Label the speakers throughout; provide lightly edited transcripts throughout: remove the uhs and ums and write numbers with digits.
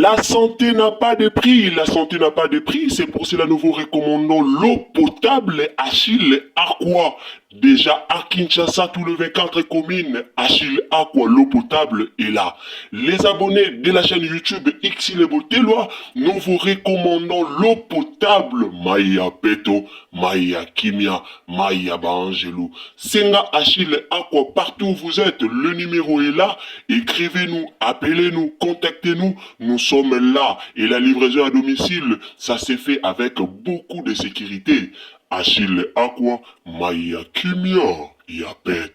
Speaker 1: La santé n'a pas de prix, la santé n'a pas de prix, c'est pour cela que nous vous recommandons l'eau potable Achille Aqua. Déjà à Kinshasa, tout le 24 communes, Achille Aqua, l'eau potable est là. Les abonnés de la chaîne YouTube Xile Botelwa, nous vous recommandons l'eau potable Maya Peto, Maya Kimia, Maya Bangelou. Senga Achille Aqua, partout où vous êtes, le numéro est là. Écrivez-nous, appelez-nous, contactez-nous. Nous sommes là et la livraison à domicile, ça s'est fait avec beaucoup de sécurité. Achille Aqua, Maya Kimia, Yapeta.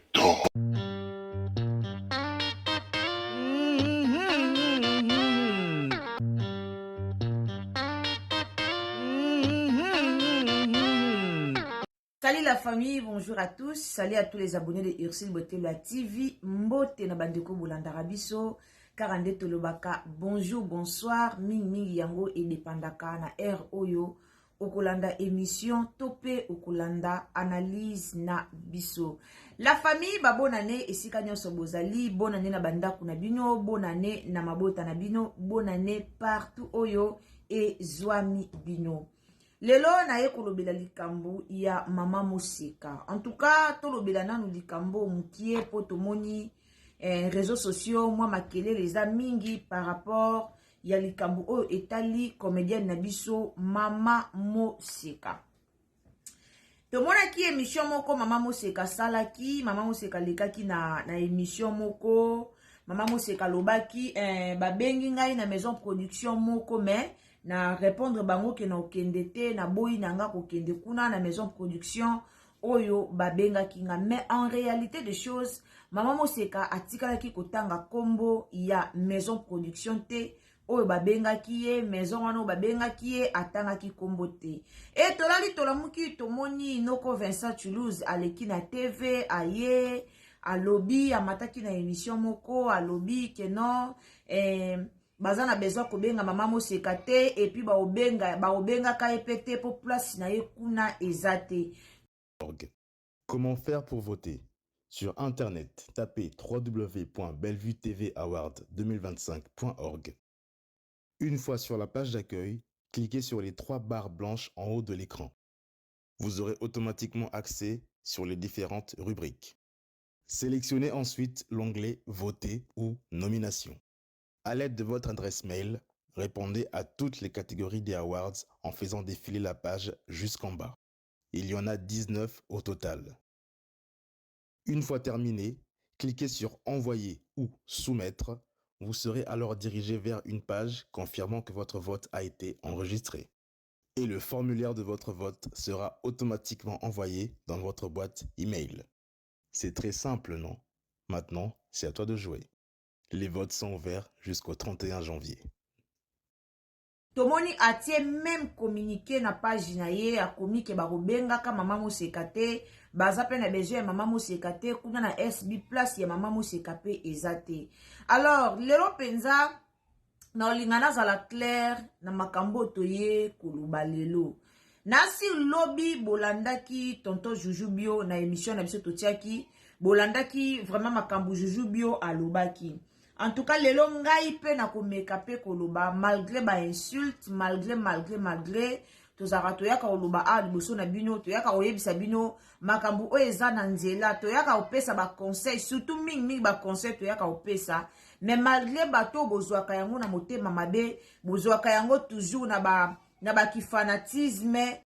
Speaker 2: Salut la famille, bonjour à tous. Salut à tous les abonnés de Ursule Botelwa TV. Mbote na bandeko Bolanda Rabiso. Karande Tolobaka, bonjour, bonsoir. Ming Ming Yango et Depandaka na R Oyo. Okolanda émission Topé Okolanda analyse na biso. La famille, ba bonne année et si kanyo sobozali. Bonne année na bandaku na bino. Bonne année na mabota na bino. Bonne année partout Oyo et Zwami bino. Lelo na ye kolobela likambo ya Mama Moseka. En tout cas, tolobela nanu likambo mukie po tomoni réseaux sociaux, moi makele les amingi par rapport ya likambo o etali comédienne nabiso Mama Moseka. Tomona ki émission moko Mama Moseka salaki, Mama Moseka lekaki na émission moko, Mama Moseka lobaki babengi ngai na maison production moko mais na répondre bango ke na okende te na boyi nanga kokende kuna na maison production oyo babenga kinga mais en réalité des choses Mama Moseka atikalaki kotanga kombo ya maison production te oyo babenga kiye maison wana babenga kiye atanga ki kombo te et tolali tolamuki tomoni noko Vincent Toulouse aleki na TV aye alobi amataki na émission moko alobi ke non baza na besoin kobenga Mama Moseka te et puis baobenga ka epete po place na ye kuna ezate.
Speaker 3: Comment faire pour voter? Sur internet, tapez www.bellevuetvaward2025.org. Une fois sur la page d'accueil, cliquez sur les 3 barres blanches en haut de l'écran. Vous aurez automatiquement accès sur les différentes rubriques. Sélectionnez ensuite l'onglet Voter ou Nomination. À l'aide de votre adresse mail, répondez à toutes les catégories des awards en faisant défiler la page jusqu'en bas. Il y en a 19 au total. Une fois terminé, cliquez sur Envoyer ou Soumettre. Vous serez alors dirigé vers une page confirmant que votre vote a été enregistré. Et le formulaire de votre vote sera automatiquement envoyé dans votre boîte email. C'est très simple, non? Maintenant, c'est à toi de jouer. Les votes sont ouverts jusqu'au 31 janvier.
Speaker 2: Tomoni atie même communiqué na page na ye a communiqué ba robenga ka Mama Moseka te baza pe na besoin Mama Moseka te kuna na SB place ya Mama Moseka pe ezate. Alors lelo penza na olingana za la claire na makambo toye kuluba lelo. Nasi lobby bolandaki tonton Jujubio na émission na biso totiaki bolandaki vraiment makambo Jujubio alobaki. En tout cas, lelo ngai pe na komeka pe koloba malgré ba insulte, malgré tozaka toyaka koloba a liboso na bino, toyaka oyebisa bino makambo o eza na nzela, toyaka opesa ba conseil, surtout mingi ba conseil toyaka opesa, mais malgré bato bozwaka yango na motema mabe, bozwaka yango toujours na ba kifanatisme.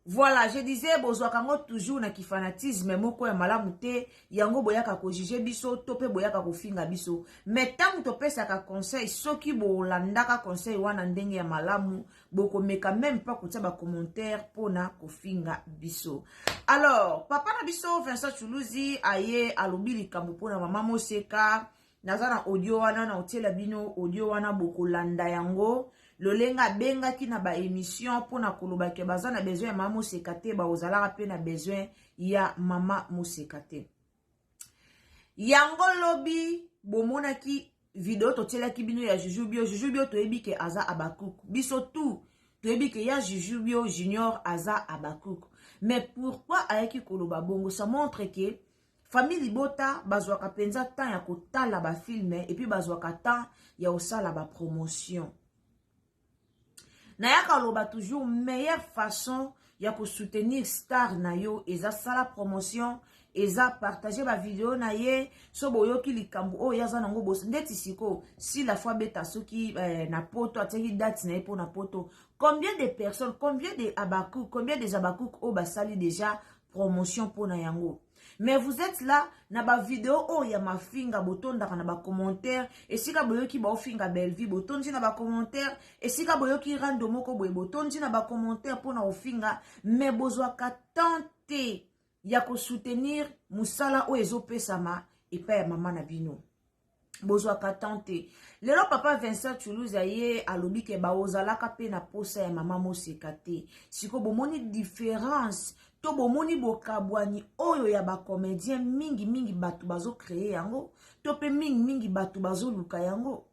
Speaker 2: Voilà, je disais, bozwakango toujours na kifanatisme moko ya malamu te, yango boyaka ko juger biso, tope boyaka ko finga biso. Mais tant to pesa ka conseil, soki bolandaka conseil wana ndenge ya malamu, boko meka même pas kotia ba commentaire pona ko finga biso. Alors, papa na biso Vincent Toulouse aye alobi likambo pona Mama Moseka, nazana audio wana na otela bino audio wana boko landa yango. Lolenga benga ki na ba émission pona koloba ke baza na besoin ya Mama Moseka te ba ozalaka pe na besoin ya Mama Moseka te. Yango lobi bomona ki video totela ki bino ya Jujubio toyebi ke aza Abakouk. Biso tout toyebi ke ya Jujubio Junior aza Abakouk. Mais pourquoi ayaki koloba bongo? Ça montre que famille libota bazwaka penza temps ya kotala ba film et puis bazwaka temps ya osala ba promotion. Nayaka loba toujours meilleure façon ya ko soutenir star na yo eza sala promotion eza partager ba vidéo na ye so boyoki likambo o yaza nango boss ndeti siko si la fois beta soki na poto ateki date na po na poto combien de personnes combien de abakouk o basali déjà promotion pour na yango. Mais vous êtes là, na ba vidéo oh ya ma finga botondaka na ba commentaire et sika boyoki ba finga belle vie botondi na ba commentaire et sika boyoki rando moko boye botondi na ba commentaire pour na ofinga mais bozwa ka tenter ya ko soutenir musala o ezopesama et pa ya mama na bino. Bozwa ka tenter. Lelo papa Vincent Toulouse aye alobi ke ba ozalaka pe na posa ya mama Moseka te. Siko bomoni différence to bomoni bokabwani oyo ya ba comédien mingi batu bazo créer yango to pe mingi batu bazo luka yango.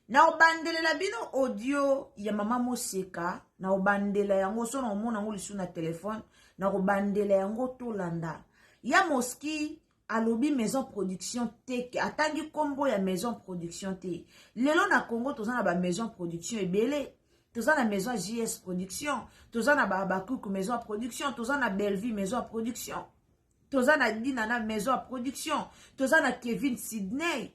Speaker 2: Na obandele la bino audio ya mama Moseka na obandela yango so na omona ngo lisu na téléphone na obandela yango to landa. Ya Moski alobi maison production te atangi kombo ya maison production te. Lelo na Congo tozana ba maison production ebele. Tozana maison JS production, tozana Babakouk maison production, tozana Bellevue maison production, tozana Dinana maison production, tozana Kevin Sydney,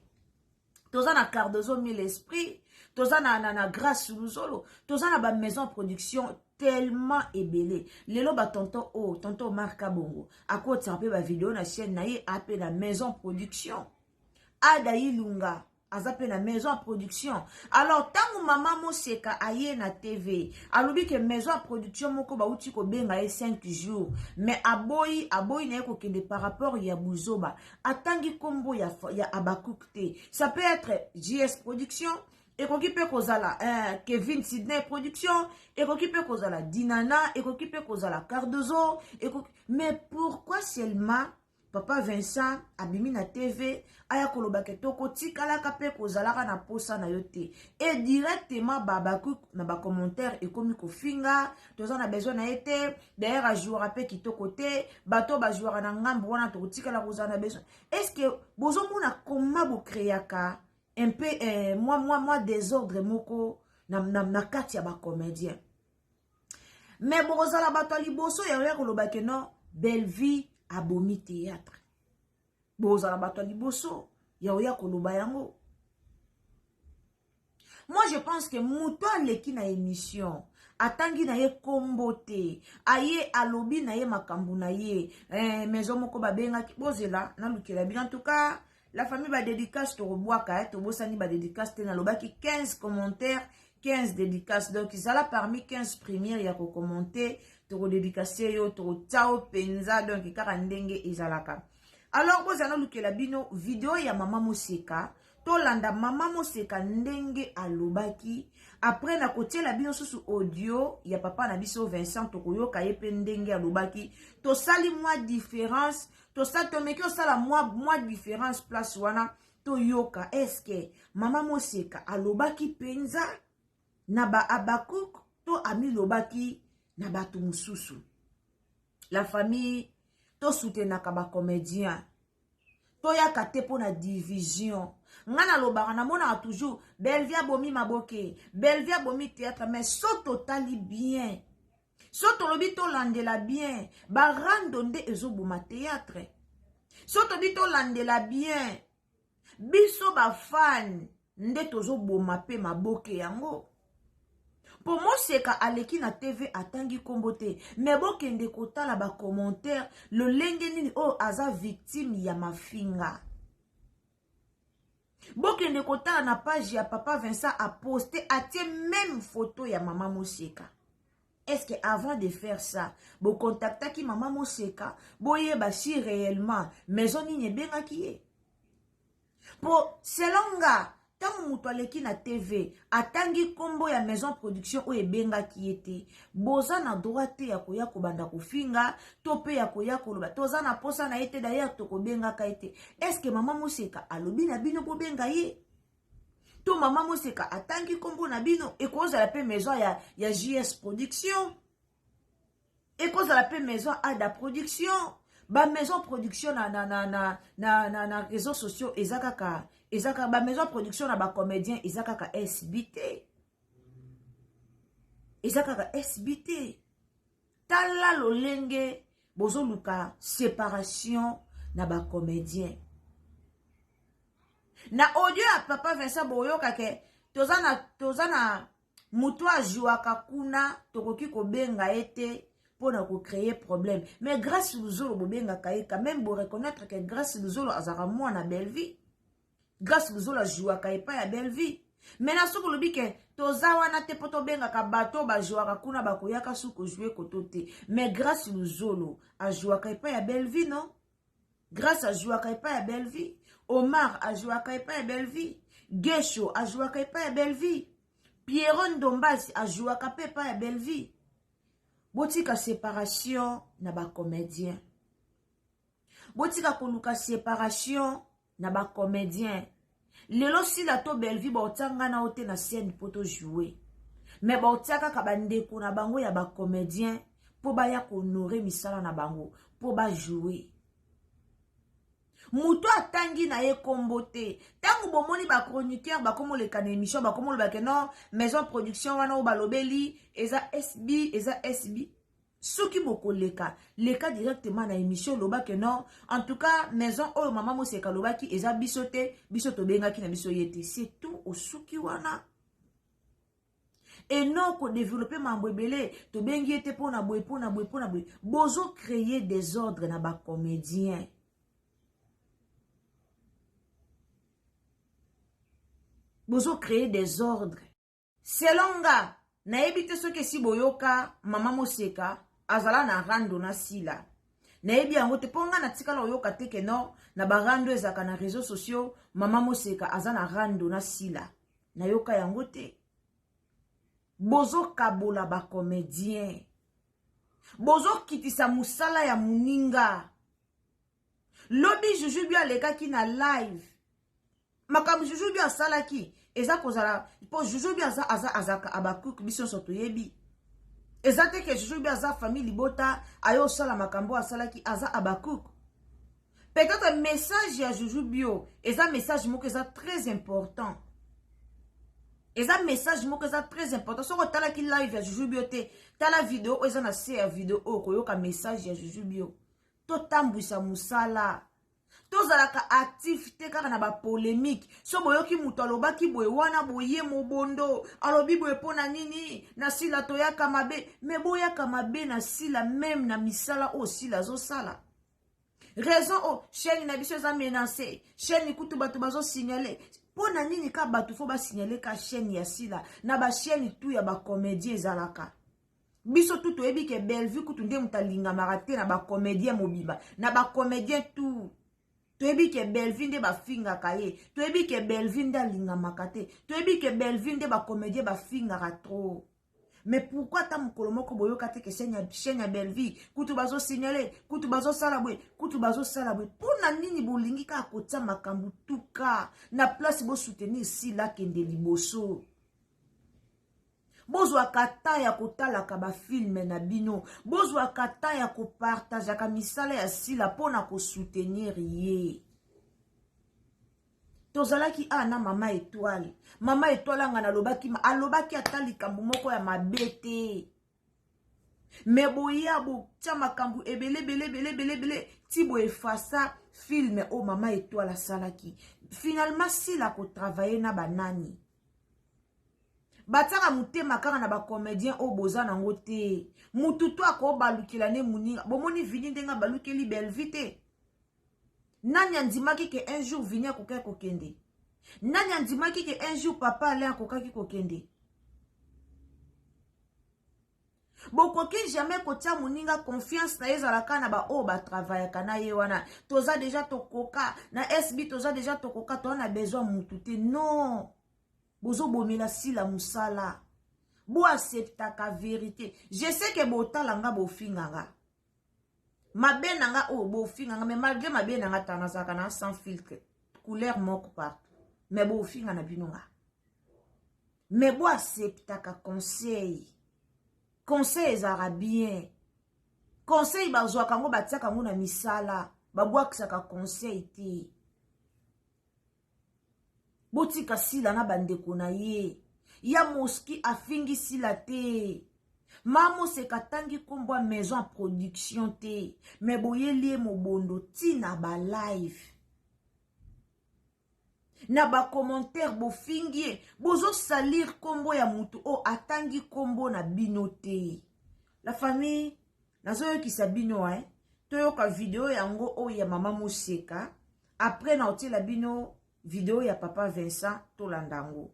Speaker 2: tozana Cardozo Mille Esprit, tozana Nana Grace Luzolo, tozana ba maison production tellement ebele. Lelo ba tonton Marka Bongo. Ako tsape ba vidéo na chaîne na ye ape na maison production. Adayi Lunga azape na maison production. Alors tangu mama Moseka aye na TV, alobi ke maison production moko ba uti ko benga e 5 jours, mais aboyi na ko kende par rapport ya Buzoba. Atangi kombo ya Abakouk te. Ça peut être JS production, ekoki pe kozala Kevin Sydney production, ekoki pe kozala Dinana, ekoki pe kozala Cardozo, mais pourquoi seulement Papa Vincent abimi na TV aya koloba ke toko tikala kape kozalaka na posa na yote et directement Babakouk na ba commentaire ekomi ko finga toza na besoin na été d'ailleurs a jouer ape kitoko te bato ba jouer na ngambo wana to tikala kozana besoin. Est-ce que bozo mona comment bo créaka un peu moi désordre moko na kati ya ba comédien. Mais bozala bato liboso ya koloba ke non Bellevue abomi théâtre. Bozala bato liboso ya oya koloba yango. Moi je pense que muto aleki na émission atangi na ye kombo te aye alobi na ye makambu na ye maison moko babenga bozela na lukela bien. En tout cas la famille ba dédicace to boaka to bosani ba dédicace te na lobaki 15 commentaires 15 dédicaces. Donc ils allaient parmi 15 premières ya ko commenter to dédicacer yo to tao penza donc karandenge izalaka. Alors vous allez lukela bino vidéo ya mama Moseka to landa mama Moseka ndenge alobaki après na kotie la bino susu audio ya papa na biso Vincent to koyoka yepe ndenge alobaki to sali moi différence to sa to meki o sala moi différence place wana to yoka. Est-ce que mama Moseka alobaki penza na ba Abakouk to ami lobaki na batu mususu. La famille to soutenaka ba comédien to yaka te po na division. Ngana lobaka na mona toujours Bellevue bomi maboke Bellevue bomi théâtre, mais soto tali bien soto lobi to landela bien ba randonde ezoboma théâtre soto bito landela bien biso ba fan nde tozoboma pe maboke yango. Pour Moseka aleki na TV atangi kombo te, mais bokende kotala ba commentaire le lenge nini o aza victime ya mafinga. Bokende kotala na page ya papa Vincent a posté atie même photo ya mama Moseka. Est-ce que avant de faire ça, bo contacta ki mama Moseka, boye ba si réellement maison nini benga kiye. Pour selonga tant muto aleki na TV atangi kombo ya maison production o ebenga kiete boza na droit te ya koya kobanda kofinga to pe ya koya koloba toza na posa na ete d'ailleurs to kobenga kaite. Est-ce que mama Moseka alobi na bino ko benga ye to mama Moseka atangi kombo na bino e koza la pe maison ya JS production e koza la pe maison Ada production ba maison production na réseaux sociaux ezakaka ba maison production na ba comédien ezakaka SBT ezakaka SBT tala lolenge bozoluka séparation na ba comédien na audio ya papa Vincent boyoka ke tozana mutu ajuaka kuna tokoki kobenga ete pona ko créer problème mais grâce Luzolo bobenga kaye quand même bo reconnaître que grâce Luzolo azaka mwana belle vie grâce Luzolo ajuaka epa ya belle vie mais na soko lobi ke toza wana te poto benga ka bato ba juaka kuna bakoyaka suko jouer kotote mais grâce Luzolo ajuaka epa ya belle vie non grâce ajuaka epa ya belle vie Omar ajuaka epa ya belle vie Gesho ajuaka epa ya belle vie Pierron Dombasi ajuaka epa ya belle vie botika séparation na ba comédien botika koluka séparation na ba comédien lelo si la to belle vie baotanga na ote na scène poto jouer mais baotiaka ka bandeko na bango ya ba comédien po ba ya honorer misala na bango po ba jouer muto atangi na ye kombo te tangu bomoni ba chroniqueur ba komo leka na émission ba komo ba ke non maison production wana o balobeli eza SB soki boko leka directement na émission loba ke non en tout cas maison oyo mama Moseka lobaki eza biso te biso to benga ki na biso yete c'est tout o suki wana et non ko développer mambo belé to bengi ete pona boy bozo créer des ordres na ba comédien bozo créer des ordres selon nga na ebite soki si boyoka mama Moseka azala na rando na sila na ebi yango te ponga na tikala oyoka te ke no na barando ezaka na réseaux sociaux mama Moseka azala na rando na sila na yoka yango te bozo kabola ba comédien bozo kitisa musala ya muninga lobi juju bia leka ki na live makam juju bia sala ki eza kozala po juju bia azaka abakuk biso soto yebi eza te ke juju bia za famille libota ayo sala makambo asalaki aza abakuk peut-être message ya juju bio eza message moko eza très important eza message moko eza très important soko tala ki live ya juju bio te tala video eza na se ya video o koyoka message ya juju bio to tambwisa musala tozalaka actif te kaka na ba polémique so boyoki muto alobaki boye wana boye mobondo alobi boye pona nini na sila toyaka mabe me boyaka mabe na sila même na misala o sila zo sala raison o chaîne na biso za menacé chaîne kutu bato bazo signaler pona nini ka bato fo ba signaler ka chaîne ya sila na ba chaîne tout ya ba comédien zalaka biso tout toyebi ke Bellevue kutu nde mutalinga marate na ba comédien mobiba na ba comédien tout toyebi ke Bellevue nde ba finga kaye toyebi ke Bellevue nde linga makate toyebi ke Bellevue nde ba comédien ba finga trop mais pourquoi ta mukolo moko boyoka te ke chaîne ya Bellevue kutu bazo signaler kutu bazo salabwe pona nini bolingi ka kotia makambu tuka na place bo soutenir si la kende liboso bozwa kata ya kotalaka ba film na bino bozwa kata ya kopartage ka misala ya sila pona ko soutenir ye tozalaki ana mama étoile anga na alobaki atali kambu moko ya mabete me boya bo tia makambu ebele ti bo efasa film o mama étoile asalaki finalement sila ko travailler na banani bataka mutema kaka na ba comédien o boza nango te mututu ako balukela ne muninga bomoni vini ndenga balukeli Bellevue te nani andimaki ke un jour vini akokai kokende nani andimaki ke un jour papa ale akokaki kokende bokoki jamais kotia muninga confiance na ezalaka na ba o ba travaillaka na ye wana toza déjà tokoka na SB toza déjà tokoka to na besoin mutu te non bozo bomela sila musala bo acceptaka vérité je sais que botalanga bofinganga mabe nanga o bofinganga mais malgré mabe nanga tanazaka na sans filtre couleur moko partout mais bofinga na binonga mais bo acceptaka conseil ezara bien conseil bazwaka yango batiaka yango na misala babwakisaka conseil te. Botika sila na bandeko na ye ya moski afingi sila te. Mamo seka tangi kombwa maison production te. Me boyeli mobondo ti na ba live. Na ba commentaire bo fingi bozo salir kombo ya mutu o atangi kombo na bino te. La famille nazo ki sabino toyoka video yango o ya mama Moseka. Après na oti la bino video ya papa Vincent Tolandango.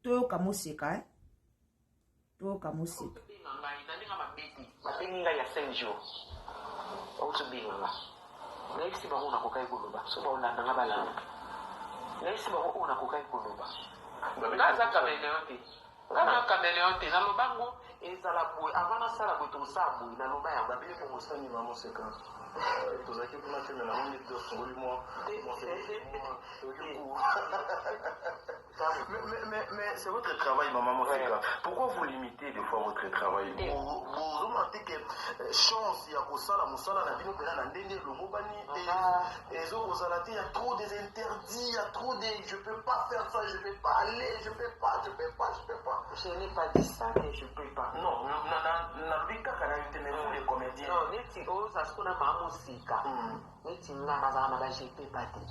Speaker 2: Toyoka Moseka toyoka Moseka.
Speaker 4: Mabenga ya 5 jours. Auto binga. Na isi ba una kokai kuluba. So ba una nga balanga. Na isi ba una kokai kuluba. Ngaza kameleonte. Ngana kameleonte na lobango ezala boy avana sala boto sabu na loba ya ba bile ko mosani ba Moseka. Tozaki kuna tena na mimi ndio songoli moi. Mais c'est votre travail, maman Moseka. Pourquoi vous limitez des fois votre travail? Vous remarquez que chance, il y a Kosala, Moussala, Nabino, Pena, Nandende, le Mobani, et Zorosalati, il y a trop des interdits, il y a trop des. Je peux pas faire ça, je peux pas aller, je peux pas. Je n'ai pas dit ça, mais je peux pas. Non, Nabika, mais vous les comédiens. Non, Neti, ça se connaît pas Moseka. Neti, Nabazana, je peux pas dire.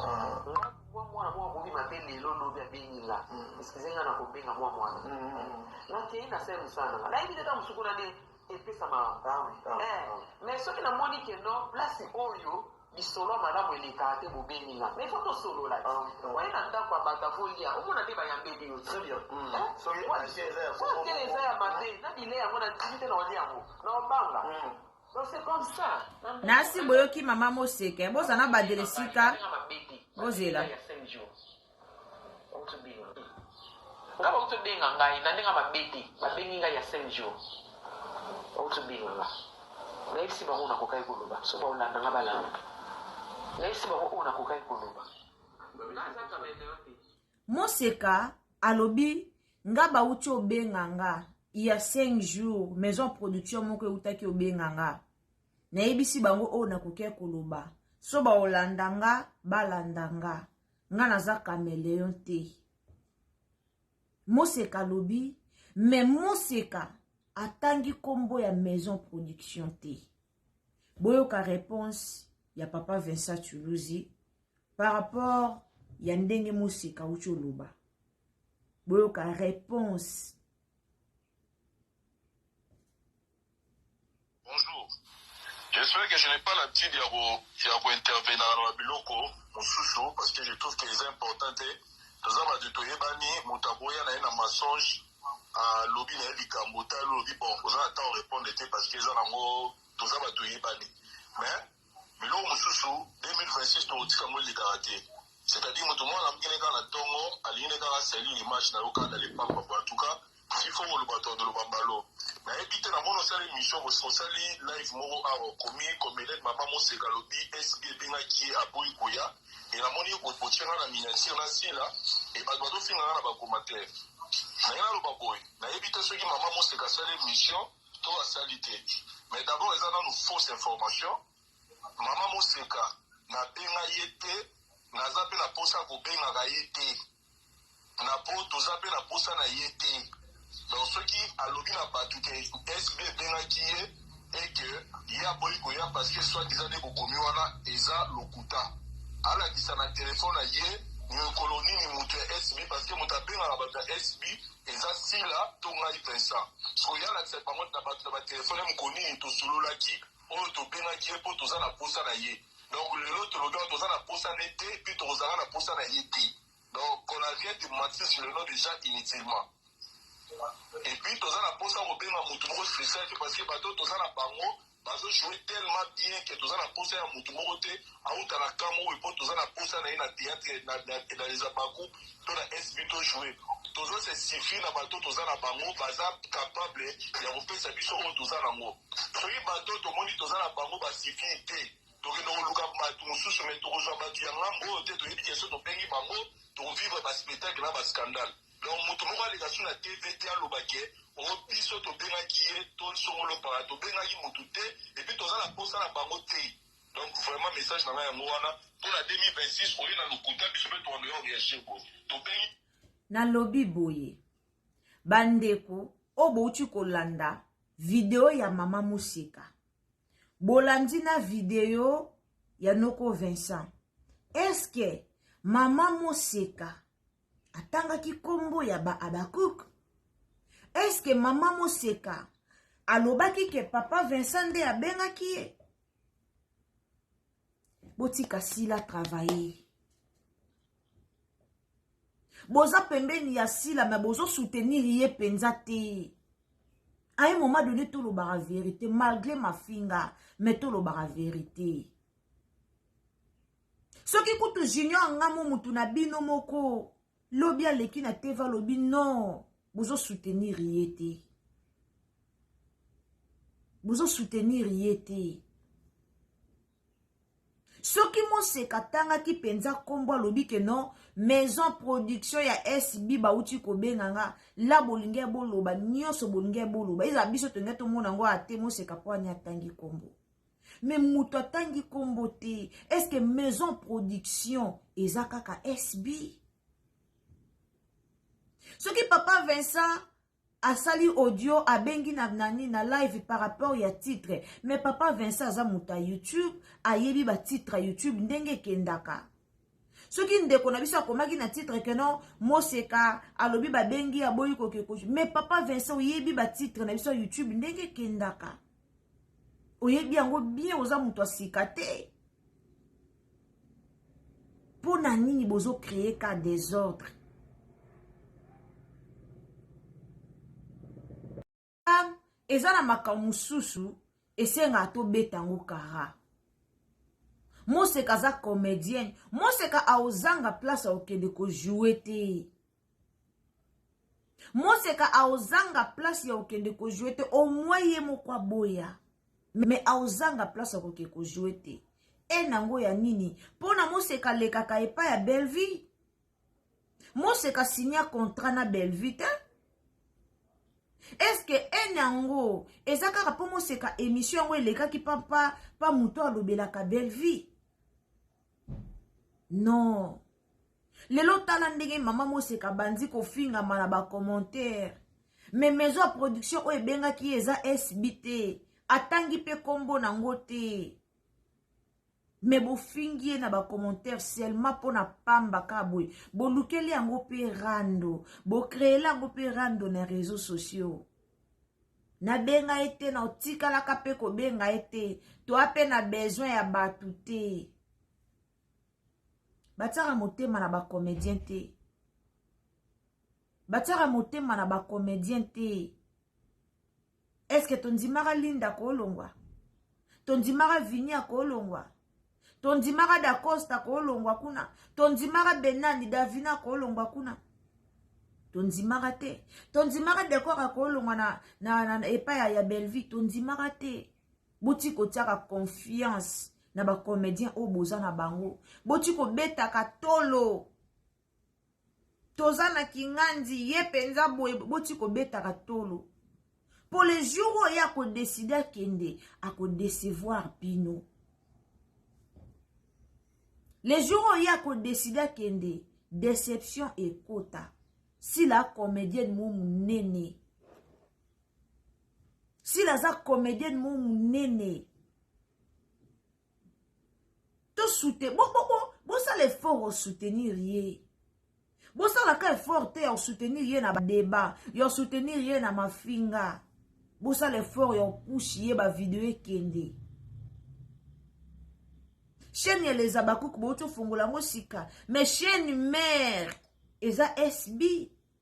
Speaker 4: Moi, je m'appelle les lots de Bénila. Excusez-moi, je vais vous moi. Là, tu es dans cette salle. Là, il y a des gens qui sont et puis ça m'a. Mais ce qui n'a pas dit que non, là, c'est Oyo. Il solo madame il est caractère pour Bénila. Mais il faut que solo là. Ouais, on a quoi batafolia. On a des bayambé. Très bien. Soyez les airs. Soyez les airs matin. Il est à mon activité dans le diamant. Non, banga. Donc c'est comme ça.
Speaker 2: Nasi boyoki mama Moseka. Bozana badelesika. Bozela.
Speaker 4: Ngaba utobenga ngai na ndinga mabeti babengi ngai ya 5 jours. Utobenga nga. Na isi ba una kokai kuluba. So ba ulanda ngaba la. Na isi ba una kokai kuluba.
Speaker 2: Moseka alobi ngaba uti obenga nga ya 5 jours maison production moko utaki obenga nga. Na ebisi bango o na kokai kuluba. So ba olandanga balandanga nga naza caméléon te. Moseka lobi mais Moseka atangi kombo ya maison production te. Boyoka réponse ya papa Vincent Toulouzi par rapport ya ndenge Moseka ucholoba. Boyoka réponse.
Speaker 5: Bonjour. J'espère que je n'ai pas l'habitude d'intervenir dans la biloko, mon chouchou, parce que je trouve que c'est important. Nous avons dit que Yébani, Moutaboya, n'a un mensonge à lobby na Bikamota, lobby, bon, vous avez attendre répondre parce que nous avons dit Yébani. Mais, mon chouchou, 2026, nous avons dit que les karaté. C'est-à-dire, tout le monde a mis dans tongo, à l'inégal, c'est l'image dans le cas de l'époque, en tout cas, il faut le bâton de l'Obambalo. Mais évitez la bonne salle émission, vous savez, live moro à commis, comme elle est maman Moseka lobby, SB qui est à Bouykoya, et la monnaie au potier dans la miniature, là, et bah, doit finir dans la commentaire. Mais là, le baboy, n'a évité ceux qui maman Moseka salle émission, tout à salité. Mais d'abord, ils ont nos fausses informations. Maman Moseka, n'a benga yete, n'a zappé la posa ko benga yete. N'a po, to zappé la posa na yete. Donc, ceux qui a lobby n'a pas tout SB benga qui est, et que, il y a Boykoya parce que soit disant des Bokomiwana, et ça, l'okuta. Alors, qui s'en a téléphone à yé, ni colonie, ni mouté SB, parce que mouta benga la bata SB, et ça, si là, tout le monde est ça. Parce qu'il y a là, c'est pas moi, n'a téléphone, m'koni, et tout solo là qui, oh, to benga qui est pour tout ça, la posa na yé. Donc, l'autre, le gars, tout ça, la posa n'était, puis tout ça, la posa na yé. Donc, on a vient de mentir sur le nom de gens inutilement. Et puis, tous la pose à Robin à Moutoumoro spécial parce que tous la bango, ils ont joué tellement bien que tous la pose à Moutoumoro, à Outanakamo, et pour tous la pose à la théâtre et dans les abakou, tous la SB tout joué. Tous ces sifflés, la bateau, tous la bango, baza capable, et on fait sa bichon, tous la bango. Soyez bateau, tout le monde, tous la bango, bah sifflé, donc nous nous sous mais nous rejoignons Batianga, nous avons dit que ce sont pays bango, pour vivre un spectacle là, un scandale. donc moto moko aleka sur la tv te alobake o biso tobengaki ye tosongolo para tobengaki motu te epuis toza na posa na bango te. Donc vraiment message na ngai yango wana pour la 2026 oyo na lokuta biso mpe tokondo yo réagir boye tobengi
Speaker 2: nalobi boye bandeko o bouti kolanda video ya mama Moseka bolandi na video ya Noko Vincent. Est-ce que mama Moseka atangaki kombo ya ba Abakuk? Est-ce que mama Moseka alobaki ke papa Vincent nde abengaki ye? Botika sila travailler. Boza pembeni ya sila mais bozo soutenir ye penza te. À un moment donné tout le bar vérité malgré ma finga mais tout le bar vérité. Ce qui coûte junior ngamo mutu na bino moko lobi aleki na teva lobi non bozo soutenir ye te. Bozo soutenir ye te. Soki Moseka tanga ki penza kombo lobi ke non maison production ya SB ba uti ko benganga la bolinge boloba nyonso bolinge boloba iza biso tonga to mona ngo ate Moseka po anya tangi kombo mais muto tangi kombo te. Est-ce que maison production ezaka ka SB? Soki papa Vincent asali audio abengi na nani na live par rapport ya titre mais papa Vincent aza muta YouTube ayebi ba titre YouTube ndenge kendaka. Soki ndeko na biso akomaki na titre que non Moseka alobi ba bengi ya boyi kokeko mais papa Vincent oyebi ba titre na biso YouTube ndenge kendaka. Oyebi yango bien oza muto asika te. Pona nini bozo créer ka désordre? Ezana makamususu esenga to betango kara. Moseka za comédienne, Moseka aozanga place okende ko jouer te. Moseka aozanga place ya okende ko jouer te au moye mokwa boya. Mais aozanga place okende ko jouer te. E nango ya nini? Pona Moseka lekaka epa ya Belleville. Moseka signa contrat na Belleville te. Est-ce que enango ezaka po Moseka émission yango eleka ki papa pa muto alobela ka Belleville? Non. Lelo tala ndenge mama Moseka bandi ko finga na ba commentaire. Mais maison de production o ebenga ki eza SBT atangi pe kombo nango te. Mais bo fingi na ba commentaire seulement pona pamba kabwe. Bo lukeli yango pe rando. Bo créer yango pe rando na réseaux sociaux. Na benga ete na otika la kape ko benga ete. To ape na besoin ya batu te. Batara motema na ba comédien te. Batara motema na ba comédien te. Est-ce que ton dimara Linda ko longwa? Ton dimara Vinia ko longwa? Tondimara da Costa ko longwa kuna. Tondimara Benani Davina ko longwa kuna. Tondimara te. Tondimara dekora ko longwa na epa ya Belleville. Tondimara te. Boti ko tiaka confiance na ba comédien o boza na bango. Boti ko beta ka tolo. Tozana kingandi ye penza boye. Boti ko beta ka tolo. Pour les jours où ya ko décider kende a ko décevoir Pino. Les jours où il y a qu'on décide kende déception et quota. Si la comédienne mou néné. Si la comédienne mou néné. Tout soutenir. Bon ça l'effort au soutenir yé. Bon ça la ka effort te au soutenir yé na ba débat. Yo soutenir yé na ma finga. Bon ça l'effort yo push yé ba vidéo kende. Chaîne les Abakuk boto fungola mosika mais chaîne mère eza SB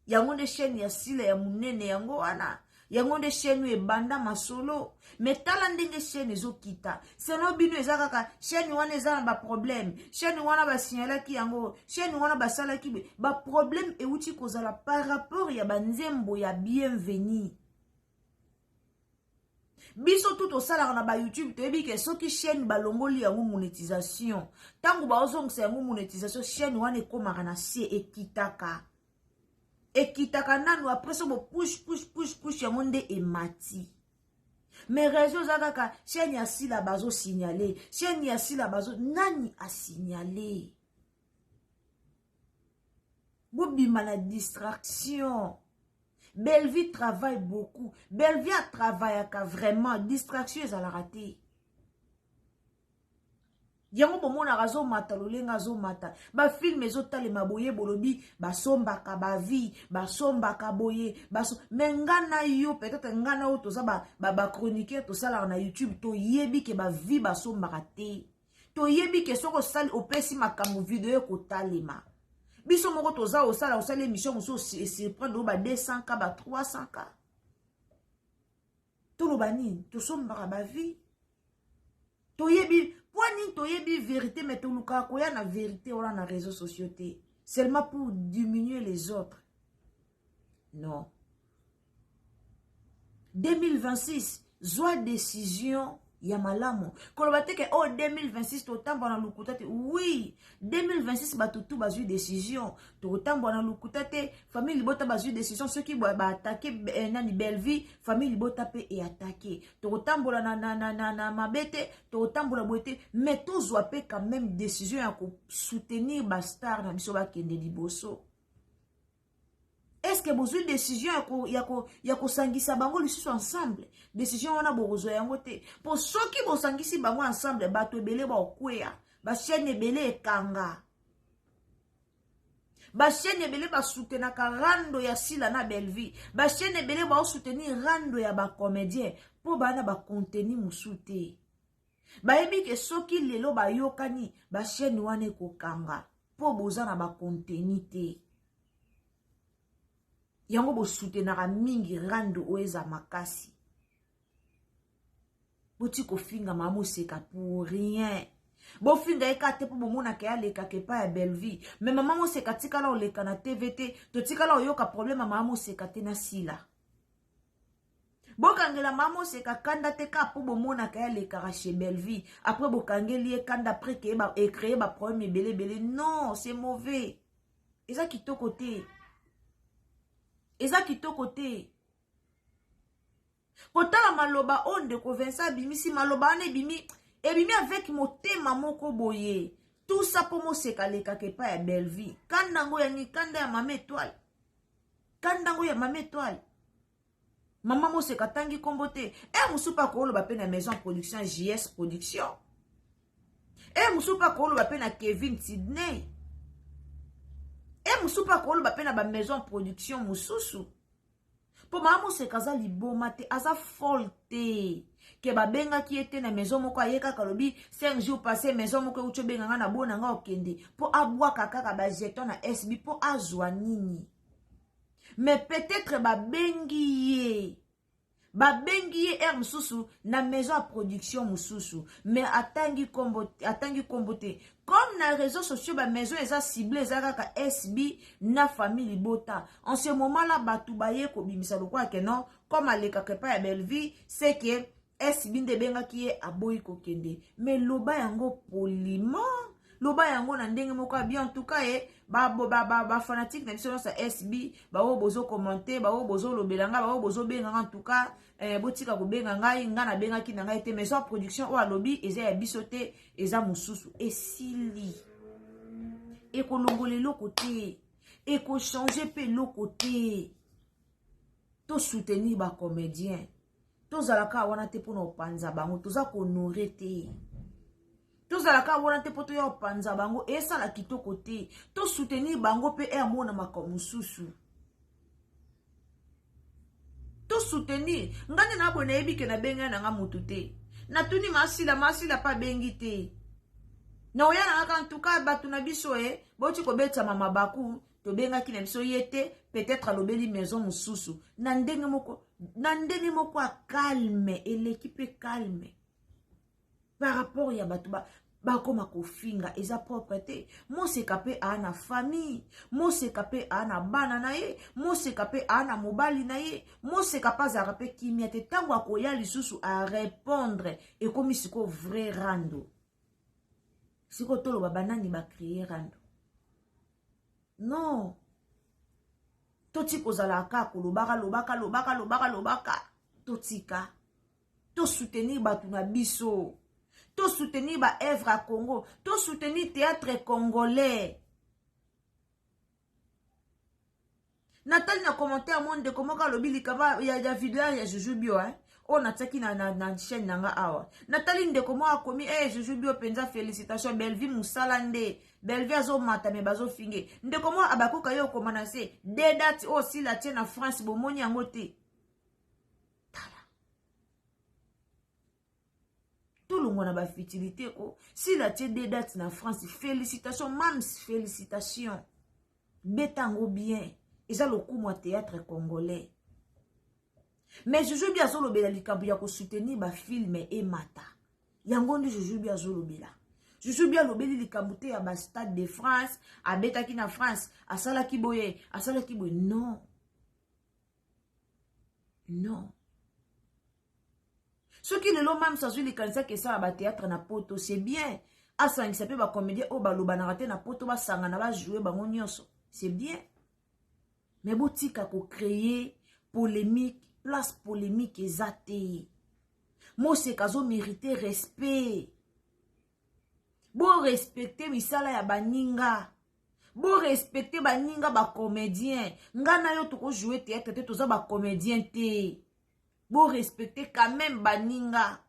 Speaker 2: yango de chaîne ya sile ya munene yango wana yango de chaîne e banda masolo mais tala ndenge chaîne zo kita seno bino eza kaka chaîne wana eza na ba problème chaîne wana ba signala ki yango chaîne wana ba sala ki ba problème e uti kozala par rapport ya banzembo ya bienvenue. Biso tout au salaire na ba YouTube te bi ke soki chaîne balongoli ya monétisation tangu ba ozongisa ya monétisation chaîne wana ekomaka na sie ekitaka ekitaka nanu après so bo push yango nde emati. Mais réseau zakaka chaîne ya sila bazo signaler, chaîne ya sila bazo nani a signaler. Bobima la distraction. Belleville travaille beaucoup. Belleville a travaillé vraiment. Distraction est à la rater. Yango bomona razo mata lolenga zo mata. Ba film ezotale maboye bolobi ba sombaka ba vie, ba sombaka boye, ba so mengana yo peut-être ngana o toza ba chroniqueur to sala na YouTube to yebi ke ba vie ba sombaka te. To yebi ke soko sali opesi makambo video ko talema. Biso moko toza osala émission muso se prendre ba 200k ba 300k. To lo bani to sombaka ba vie. To yebi Wani toyebi vérité, mais tout le y a la vérité on a réseaux sociaux seulement pour diminuer les autres. Non. 2026, zoa décision ya malamu. Kolobate ke oh 2026 to tambo na lukutate. Oui, 2026 batutu bazu décision. To tambo na lukutate, famille libota bazu décision ceux qui ba attaquer nani Belleville, famille libota pe et attaquer. To tambo na mabete, to tambo na boete, mais to zoa pe quand même décision ya ko soutenir Bastard na biso ba kende liboso. Est-ce que vous avez une décision yako sangisa bango lisusu ensemble? Décision wana bozo yango te. Pour ceux qui vont sangisi bango ensemble, bato ebele ba okwea, ba chaîne ebele ekanga. Ba chaîne ebele ba soutenaka rando ya sila na Belleville. Ba chaîne ebele ba soutenir rando ya ba comédien po bana ba contenu musute. Ba ebi ke soki lelo ba yokani, ba chaîne wana ekokanga po boza na ba contenu te. Yango bo soutenaka mingi rando oeza makasi. Boti ko finga mamu seka pour rien. Bo finga ekate po bomona ke aleka ke pa ya Belleville. Mais maman seka tikala oleka na TVT, to tikala oyoka problème mamu seka te na sila. Bo kangela mamu seka kanda te ka po bomona ke aleka chez Belleville. Après bo kangeli e kanda après ke ba e créer ba problème belé. Non, c'est mauvais. Et ça qui to côté. Eza kitoko te. Kotala maloba onde ko Vincent bimisi maloba ane bimi avec motema moko boye. Tout ça pour mo sekaleka ke pa ya Belleville. Kandango ya ni kanda ya mame étoile. Kandango ya mame étoile. Maman mo sekatangi kombote. Musupa ko lo ba pe na maison production JS production. Musupa ko lo ba pe na Kevin Sydney. Musupa kolo ba pena ba maison production mususu. Po mamu se kaza liboma te aza folte. Ke ba benga ki ete na maison moko ayeka kalobi 5 jours passé maison moko ucho benga nga na bona nga okende. Po abwa kaka ba jeton na SB po azwa nini. Mais peut-être ba bengi ye. Ba bengi ye mususu na maison à production mususu. Mais atangi kombote. Comme na réseaux sociaux, ba maison eza ciblé eza kaka SB na famille libota. En ce moment là, batu baye ko bimisa lokwa ke non, comme aleka ke pa ya Belleville, c'est que SB de benga ki ye aboyi ko kende. Mais loba yango poliment, loba yango na ndenge moko bien en tout cas ba fanatique na biso sa SB, ba o bozo commenter, ba o bozo lobelanga, ba o bozo benga en tout cas botika ko benga ngai ngana benga ki na ngai te maison production o alobi eza ya bisote eza mususu esili eko longole lokote eko changer pe lokote to soutenir ba comédien to zalaka wana te pona opanza bango toza ko honorer te to zalaka wana te poto ya opanza bango esa la kitoko te to soutenir bango pe amona makomo mususu to soutenir ngani na abone ebike na benga na nga mutu te na tuni masila pa bengi te na oyana nga en tout cas batu na biso boti ko beta mama baku to benga ki na biso yete peut-être alobeli maison mususu na ndenge moko a calme et l'équipe calme par rapport ya batu bakoma kofinga eza propreté moseka pe ana famille moseka pe ana bana na ye moseka pe ana mobali na ye moseka pa zara pe kimia te tango akoya lisusu a répondre ekomi siko vrai rando siko toloba banani ba créer rando non toti kozala kaka lobaka totika to soutenir batu na biso to soutenir ba œuvre à Congo to soutenir théâtre congolais. Nathalie na commentaire monde de comment ka lobi likaba ya vidéo ya Juju Bio o nataki na chaîne nanga awa. Nathalie nde comment a commis Juju Bio penza félicitations Belvi Musalande Belvi azo mata me bazo finge nde comment abakoka yo komanase de date o si la tienne en France bomoni yango te. Tout le monde a ba futilité ko si la tienne de date na France félicitations mams félicitations betango bien. Et ça le coup moi théâtre congolais. Mais je joue bien sur le bela likambu ya ko soutenir ba film et mata. Yangondi je joue bien sur le bela. Je joue bien le beli likambu te ya ba Stade de France, a betaki na France, a sala ki boye. Non. Non. Ce qui le long même ça sur les kanisa que ça ba théâtre na poto, c'est bien. Asa ngi sape ba comédien o ba loba na raté na poto ba sanga na ba jouer ba ngonyoso. C'est bien. Mais botika ko créer polémique, place polémique ezate. Moi c'est kazo mériter respect. Bo respecter misala ya baninga. Bo respecter baninga ba comédien. Ngana yo toko jouer théâtre te toza ba comédien te. Bo respecter quand même baninga.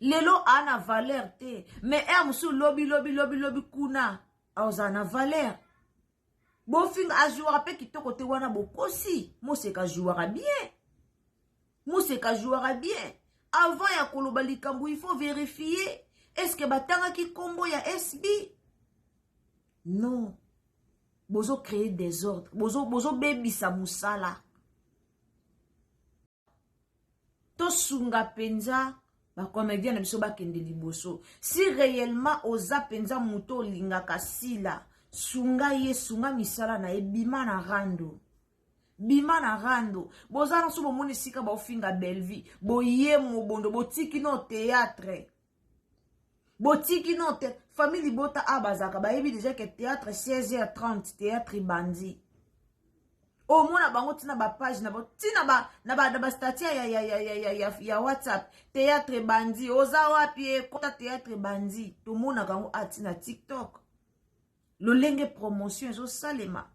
Speaker 2: Lelo ana valeur te. Mais musu lobby kuna. Aoza na valeur. Bon film a joué pe ki to kote wana bokosi. Mo se ka jouera bien. Avant ya koloba likambu il faut vérifier. Est-ce que batanga ki kombo ya SB? Non. Bozo créer des ordres. Bozo baby sa musala. To sunga penza ba comédien na biso ba kende liboso. Si réellement oza penza muto linga kasila. Sunga ye sunga misala na bima na rando bozana so bomoni sika ba ofinga Belvi boye mobondo botiki no théâtre famille bota abazaka ba yebi déjà que théâtre 16h30 théâtre bandi au mona bango tina ba page na ba statut ya WhatsApp théâtre bandi oza wapi kota théâtre bandi to mona kango atina TikTok. Le lenge promotion zo salema.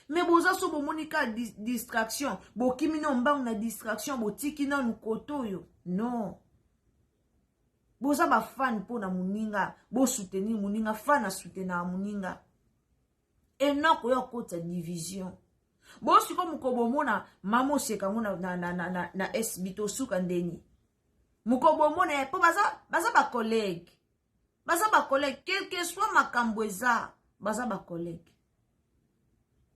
Speaker 2: Mais boza so bomonika distraction. Bo kimi no mbang na distraction bo tiki na nukoto yo. Non. Boza ba fan po na muninga. Bo soutenir muninga fan na soutenir muninga. Et non ko yo kota division. Bo siko mukobo mona mamo seka mona na SB to suka ndeni. Mukobo mona po baza ba collègue. Quel que soit makambo eza. Baza ba collègue.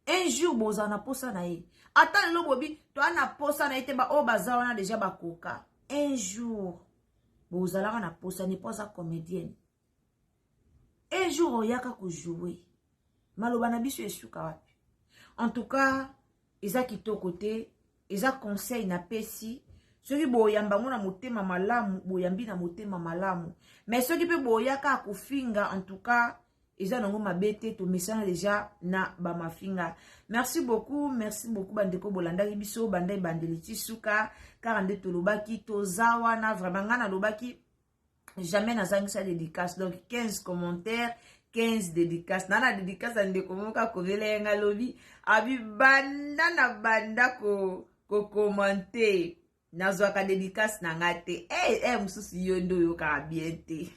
Speaker 2: Un jour boza na posa na ye. Ata lo bobi to ana posa na ite ba o baza wana déjà ba koka. Un jour boza la na posa ni posa comédienne. Un jour oyaka ko jouer. Maloba na biso esuka wapi. En tout cas, eza kitoko te, eza conseil na pesi. Soki boyamba mona motema malamu, boyambi na motema malamu. Mais soki pe boyaka kofinga en tout cas Eza nango mabete to mesana déjà na ba mafinga. Merci beaucoup bandeko bolanda biso bandai bandeliti suka 42 tolobaki to zawa na vraiment ngana lobaki jamais na zangisa dédicace donc 15 commentaires 15 dédicaces nana dédicace ndeko moka ko velenga lobi abi banda na banda ko commenter nazwaka dédicace na ngate mususu yondo yo ka bien te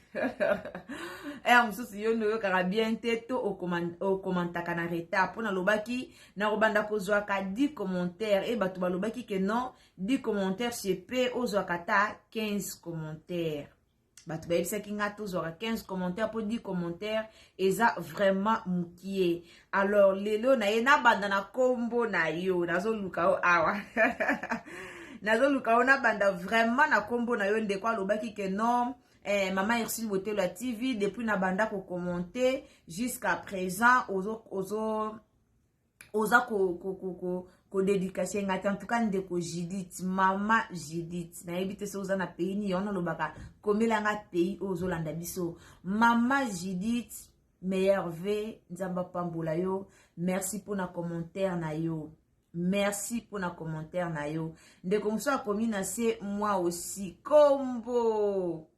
Speaker 2: mususu yondo yo ka bien te to o commentaka na retard pona lobaki na robanda ko zwaka 10 commentaires batu ba lobaki que non 10 commentaires c'est pe ozwaka ta 15 commentaires batu ba yebisaki nga to zwaka 15 commentaires pour 10 commentaires eza vraiment mukie alors lelo na yena banda na kombo na yo nazo luka o awa Nazo luka ona banda vraiment na kombo na yo ndeko alobaki que non maman Ursule Botelo la TV depuis na banda ko commenter jusqu'à présent oza ko dédicace ngati en tout cas ndeko Judith mama Judith na ebite so oza na pays ni yona lobaka komela nga pays ozolanda biso mama Judith meilleur V, nzamba pambola yo. Merci pour na commentaire na yo. Merci pour na commentaire na yo. Ndeko muso akomi na se moi aussi. Kombo.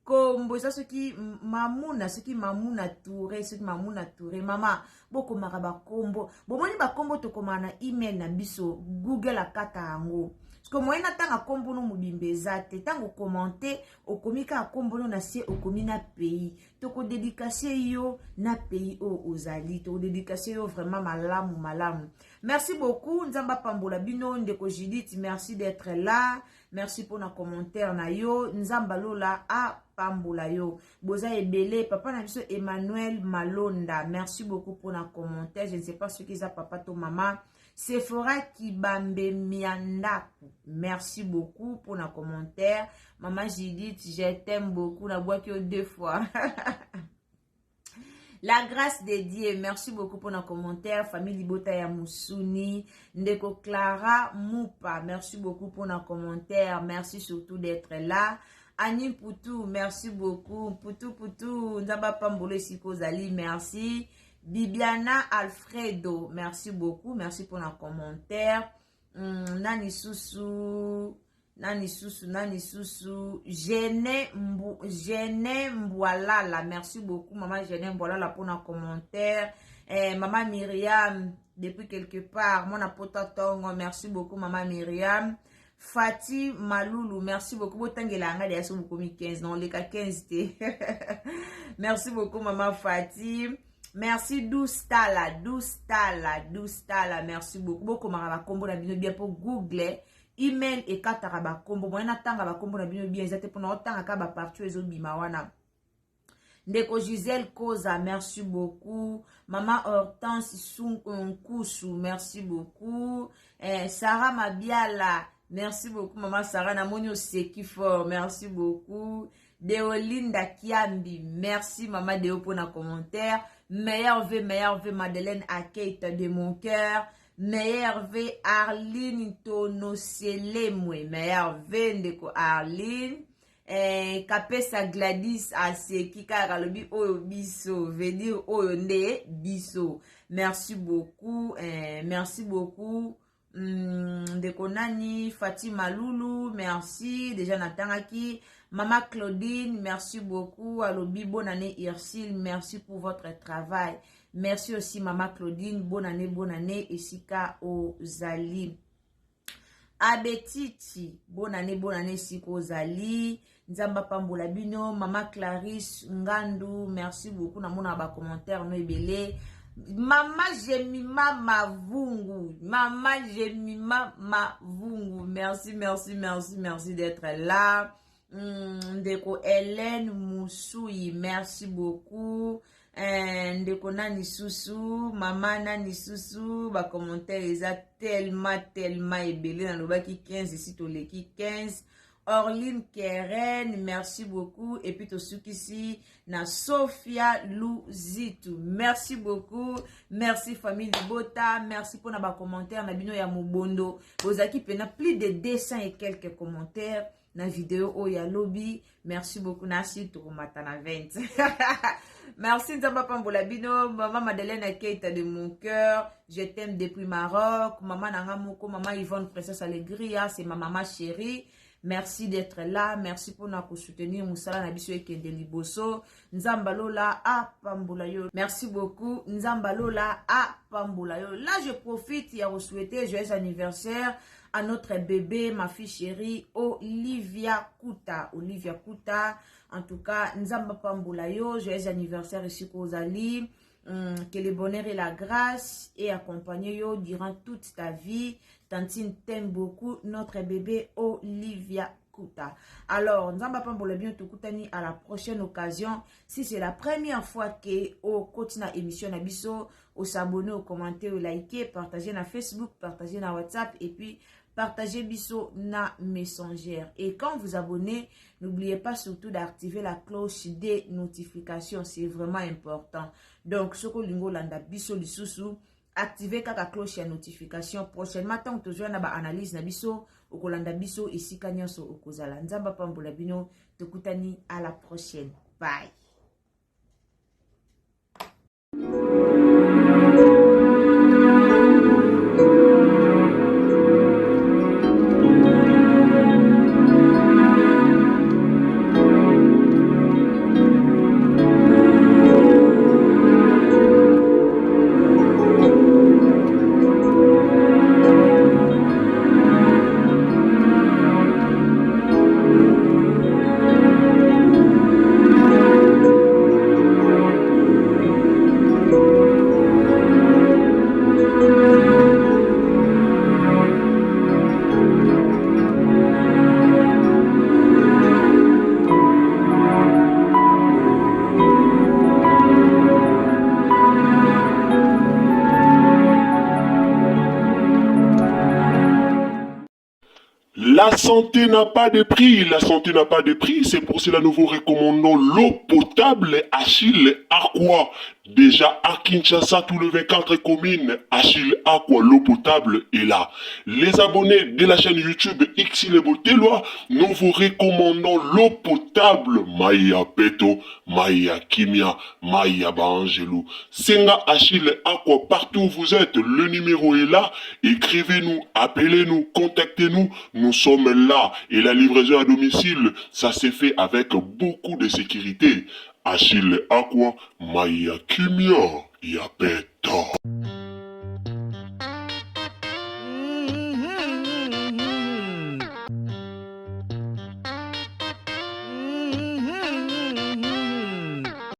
Speaker 2: Kombo, ça ce qui Mamouna, ce qui Mamouna Touré, ce qui Mamouna Touré, maman, boko maraba kombo. Bon, moni ba kombo to komana email na biso, Google a kata ango. Parce que moi na tanga kombo no mubimbeza te, tango commenter, okomika a kombo no na sie okomi na pays. Toko dédicacer yo na pays o ozali, toko dédicacer yo vraiment malamu. Merci beaucoup, Nzamba Pambola Bino, Ndeko Judith, merci d'être là. Merci pour nos commentaires na yo. Nzamba Lola a Pambola yo. Boza Ebele, papa na biso Emmanuel Malonda. Merci beaucoup pour nos commentaires. Je ne sais pas ce qu'ils a papa to maman. Sephora Kibambe Miandaku. Merci beaucoup pour nos commentaires. Maman Judith, je t'aime beaucoup. Na bois que 2 fois. La grâce de Dieu, merci beaucoup pour nos commentaires. Famille Libota ya Moussouni, Ndeko Clara Moupa, merci beaucoup pour nos commentaires. Merci surtout d'être là. Annie Poutou, merci beaucoup. Poutou, Nzamba Pambole Sikozali, merci. Bibiana Alfredo, merci beaucoup. Merci pour nos commentaires. Nani Soussou, Gene Mboualala, merci beaucoup maman Gene Mboualala pour nos commentaires. Maman Myriam depuis quelque part, mon apotatongo, merci beaucoup maman Myriam. Fatih Maloulou, merci beaucoup. Botangela nga de beaucoup 15 non les 15 t. Merci beaucoup maman Fatih. Merci Doustala, merci beaucoup maraba kombo na bino bien pour Google. Email et kataraba kombo moyena tanga ba kombo na bino bien zate pour na tanga ka ba partout ezo bima wana. Ndeko Gisèle Koza, merci beaucoup. Maman Hortense Sunkusu, merci beaucoup. Sarah Mabiala, merci beaucoup maman Sarah Namonio Seki fort, merci beaucoup. Deolinda Kiambi, merci maman Deo pour na commentaire. Meilleur V Madeleine Akate de mon cœur. Meilleur V Arline Tonoselemwe. Meilleur V Ndeko Arline. Kapesa Gladys Aseki Karalobi Oyo Biso. Veut dire Oyo Nde Biso. Merci beaucoup. Merci beaucoup. Ndeko Nani Fatima Loulou. Merci. Déjà Natangaki. Maman Claudine, merci beaucoup. Alobi, bonne année Ursule, merci pour votre travail. Merci aussi Maman Claudine, bonne année Isika Ozali. Abetiti, bonne année Isika Ozali. Nzamba Pambola Bino, Maman Clarisse Ngandou, merci beaucoup. Namona ba commentaire no ebele. Maman Jemima Mavungu, merci d'être là. Ndeko Hélène Moussoui, merci beaucoup. Ndeko Nani Soussou, maman Nani Soussou, ba commentaire ils a tellement ébélé dans le baki 15 ici to leki 15. Orline Keren, merci beaucoup. Et puis Tosukisi na Sophia Louzitu, merci beaucoup. Merci famille Libota, merci pour na ba commentaire na bino ya Mubondo. Ozaki pena plus de 200 et quelques commentaires. Na vidéo Oya Lobby, merci beaucoup Nasi Touroumatana 20. Merci Nzamba Pambola Bino, maman Madeleine Akate de mon cœur, je t'aime depuis Maroc, maman Nangamoko, maman Yvonne Princesse Allegria, c'est ma maman chérie. Merci d'être là, merci pour nous soutenir Moussala Nabiso et Kendeliboso. Nzamba Lola a Pambolayo. Merci beaucoup Nzamba Lola a Pambolayo. Là je profite et à vous souhaiter joyeux anniversaire à notre bébé, ma fille chérie, Olivia Kuta. En tout cas, Nzamba Pambolayo, joyeux anniversaire ici Kozali. Que le bonheur et la grâce et accompagner yo durant toute ta vie. Tantine t'aime beaucoup, notre bébé Olivia Kuta. Alors, Nzamba Pambola bien tout kutani à la prochaine occasion. Si c'est la première fois que au continue émission Nabiso, au s'abonner, au commenter, au liker, partager na Facebook, partager na WhatsApp et puis partagez biso na Messenger. Et quand vous abonnez, n'oubliez pas surtout d'activer la cloche des notifications. C'est vraiment important. Donc, soko lingo landa biso lisusu, activez la cloche de notification. Prochainement, tant que tu as une analyse na biso, okolanda biso ici kanyoso okozala. Nzamba Pambola Bino, tokutani à la prochaine. Bye.
Speaker 1: La santé n'a pas de prix, la santé n'a pas de prix, c'est pour cela nous vous recommandons l'eau potable Achille Aqua. Déjà à Kinshasa, tout le 24 communes, Achille Aqua, l'eau potable est là. Les abonnés de la chaîne YouTube Xile Botelwa, nous vous recommandons l'eau potable Maya Peto, Maya Kimia, Maya Bangelou. Senga Achille Aqua, partout où vous êtes, le numéro est là. Écrivez-nous, appelez-nous, contactez-nous. Nous sommes là. Et la livraison à domicile, ça s'est fait avec beaucoup de sécurité. Achille Aqua, Maya Kimia, Yapeta.